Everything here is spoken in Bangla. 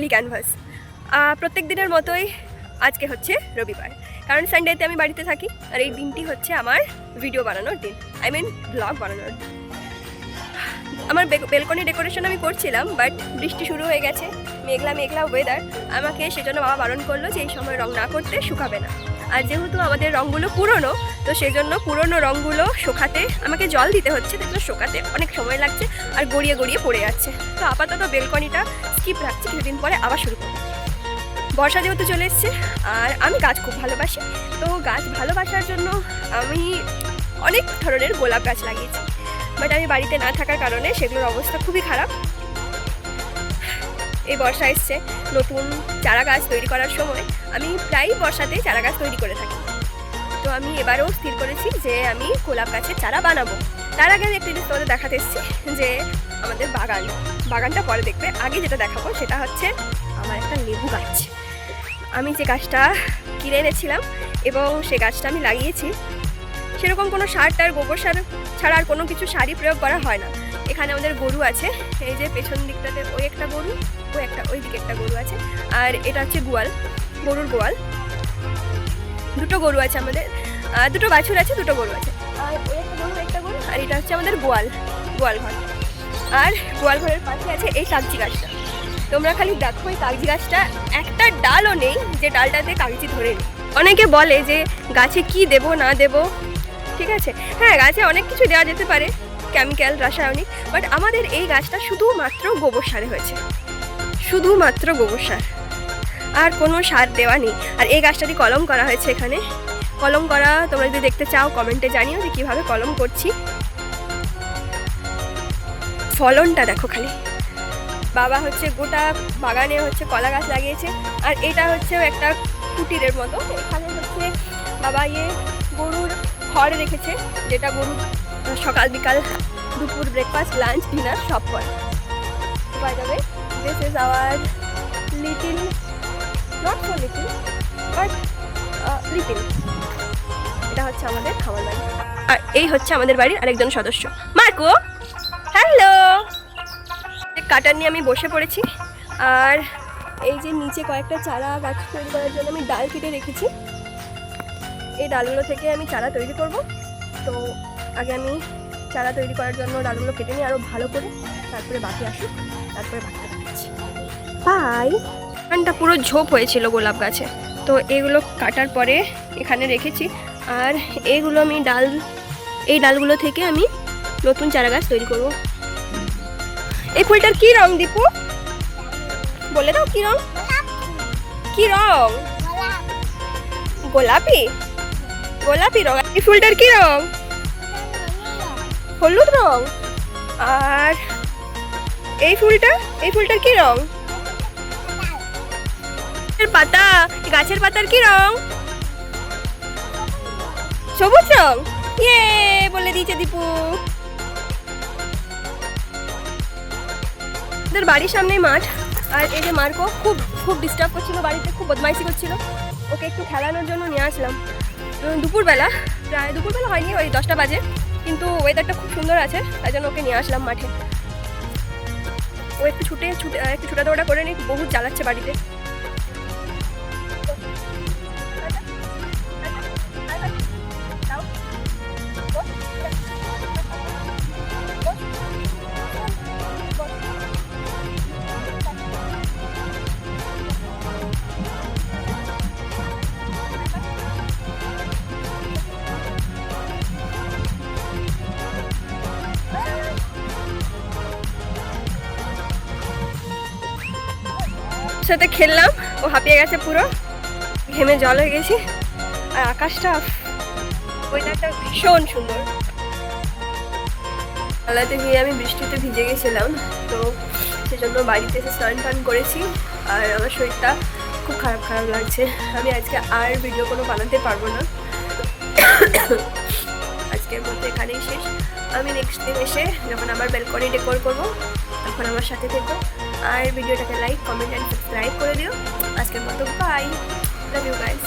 খালি ক্যানভাস। প্রত্যেক দিনের মতোই আজকে হচ্ছে রবিবার, কারণ সানডেতে আমি বাড়িতে থাকি আর এই দিনটি হচ্ছে আমার ভিডিও বানানোর দিন, আই মিন ব্লগ বানানোর দিন। আমার বেলকনি ডেকোরেশন আমি করছিলাম, বাট বৃষ্টি শুরু হয়ে গেছে, মেঘলা মেঘলা ওয়েদার। আমাকে সেজন্য বাবা বারণ করলো যে এই সময় রং না করতে, শুকাবে না। আর যেহেতু আমাদের রঙগুলো পুরনো, তো সেজন্য পুরনো রঙগুলো শুকাতে আমাকে জল দিতে হচ্ছে, তো শুকাতে অনেক সময় লাগছে আর গড়িয়ে গড়িয়ে পড়ে যাচ্ছে। তো আপাতত বেলকনিটা স্কিপ রাখছি, কিছুদিন পরে আবার শুরু করবো। বর্ষা যেহেতু চলে এসছে আর আমি গাছ খুব ভালোবাসি, তো গাছ ভালোবাসার জন্য আমি অনেক ধরনের গোলাপ গাছ লাগিয়েছি, বাট আমি বাড়িতে না থাকার কারণে সেগুলোর অবস্থা খুবই খারাপ। এই বর্ষা এসছে, নতুন চারা গাছ তৈরি করার সময় আমি প্রায় বর্ষাতে চারা গাছ তৈরি করে থাকি। তো আমি এবারেও স্থির করেছি যে আমি গোলাপ গাছের চারা বানাবো। তার আগে আমি একটা জিনিস তোমাদের দেখাতে এসেছি, যে আমাদের বাগানটা পরে দেখবে। আগে যেটা দেখাবো সেটা হচ্ছে আমার একটা লেবু গাছ। আমি যে গাছটা কিনে এনেছিলাম এবং সে গাছটা আমি লাগিয়েছি, সেরকম কোনো সার টার, গোবর সার ছাড়া আর কোনো কিছু সারই প্রয়োগ করা হয় না। এখানে আমাদের গরু আছে, এই যে পেছন দিকটাতে ওই একটা গরু, ওই দিকে একটা গরু আছে, আর এটা হচ্ছে গোয়াল, গরুর গোয়াল। দুটো গরু আছে আমাদের, দুটো বাছুর আছে, দুটো গরু আছে, আর ওই একটা গরু, আর এটা হচ্ছে আমাদের গোয়াল ঘর। আর গোয়াল ঘরের পাশে আছে এই কাগজি গাছটা। তোমরা খালি দেখো, এই কাগজি গাছটা একটা ডালও নেই যে ডালটাতে কাগজি ধরে নেই। অনেকে বলে যে গাছে কি দেব না দেব, ঠিক আছে, হ্যাঁ গাছে অনেক কিছু দেওয়া যেতে পারে, কেমিক্যাল, রাসায়নিক, বাট আমাদের এই গাছটা শুধুমাত্র গোবর সারে হয়েছে, শুধুমাত্র গোবর সার, আর কোনো সার দেওয়া নেই। আর এই গাছটাতে কলম করা হয়েছে। এখানে কলম করা তোমরা যদি দেখতে চাও কমেন্টে জানিও যে কীভাবে কলম করছি। ফলনটা দেখো খালি। বাবা হচ্ছে গোটা বাগানে হচ্ছে কলা গাছ লাগিয়েছে, আর এটা হচ্ছে একটা কুটিরের মতো। এখানে হচ্ছে বাবা গরুর খড় রেখেছে, যেটা গরুর সকাল বিকাল দুপুর ব্রেকফাস্ট লাঞ্চ ডিনার সব করে। By the way, this is our little, not so little but little, এটা হচ্ছে আমাদের খামার বাড়ি। আর এই হচ্ছে আমাদের বাড়ির আরেকজন সদস্য, মার্কো। হ্যালো। কাটার নিয়ে আমি বসে পড়েছি, আর এই যে নিচে কয়েকটা চারা গাছ তৈরি করার জন্য আমি ডাল কেটে রেখেছি। এই ডালগুলো থেকে আমি চারা তৈরি করব। তো আগে আমি চারা তৈরি করার জন্য ডালগুলো কেটে নিই আরও ভালো করে, তারপরে বাকি আসুক, তারপরে বাকিটা দেখাচ্ছি। বাই। এখানটা পুরো ঝোপ হয়েছিল গোলাপ গাছে, তো এগুলো কাটার পরে এখানে রেখেছি। আর এইগুলো আমি এই ডালগুলো থেকে আমি নতুন চারা গাছ তৈরি করব। এই ফুলটার কি রং দীপু, বলে দাও কি রং? কি রং? গোলাপি, গোলাপি রং। এই ফুলটার কি রং? হলুদ রং। আর এই ফুলটার কি রং? পাতা, গাছের পাতার কি রং? সবুজ রং। ইয়ে, বলে দিয়েছে দীপু। আমাদের বাড়ির সামনেই মাঠ, আর এই যে মার্কো খুব ডিস্টার্ব করছিল বাড়িতে, খুব বদমাইশি করছিল। ওকে একটু খেলানোর জন্য নিয়ে আসলাম দুপুরবেলা, প্রায় দুপুরবেলা হয়নি, ওই 10টা বাজে, কিন্তু ওয়েদারটা খুব সুন্দর আছে, তাই জন্য ওকে নিয়ে আসলাম মাঠে। ও একটু ছুটে দৌড়া করে নিই, বহুত জ্বালাচ্ছে বাড়িতে। সাথে খেললাম, ও হাঁপিয়ে গেছে পুরো, ঘেমে জল হয়ে গেছি। আর আকাশটা, ওয়েদারটা ভীষণ সুন্দর। বেলাতে গিয়ে আমি বৃষ্টিতে ভিজে গেছিলাম, তো সেজন্য বাড়িতে এসে স্নান টান করেছি, আর আমার শরীরটা খুব খারাপ লাগছে। আমি আজকে আর ভিডিও কোনো বানাতে পারবো না, আজকের মধ্যে এখানেই শেষ। আমি নেক্সট দিন এসে যখন আবার ব্যালকনি ডেকোর করবো, তখন আমার সাথে থেকো, আর ভিডিওটাকে লাইক, কমেন্ট অ্যান্ড সাবস্ক্রাইব করে দিও। আজকের মতো বাই, লাভ ইউ গাইস।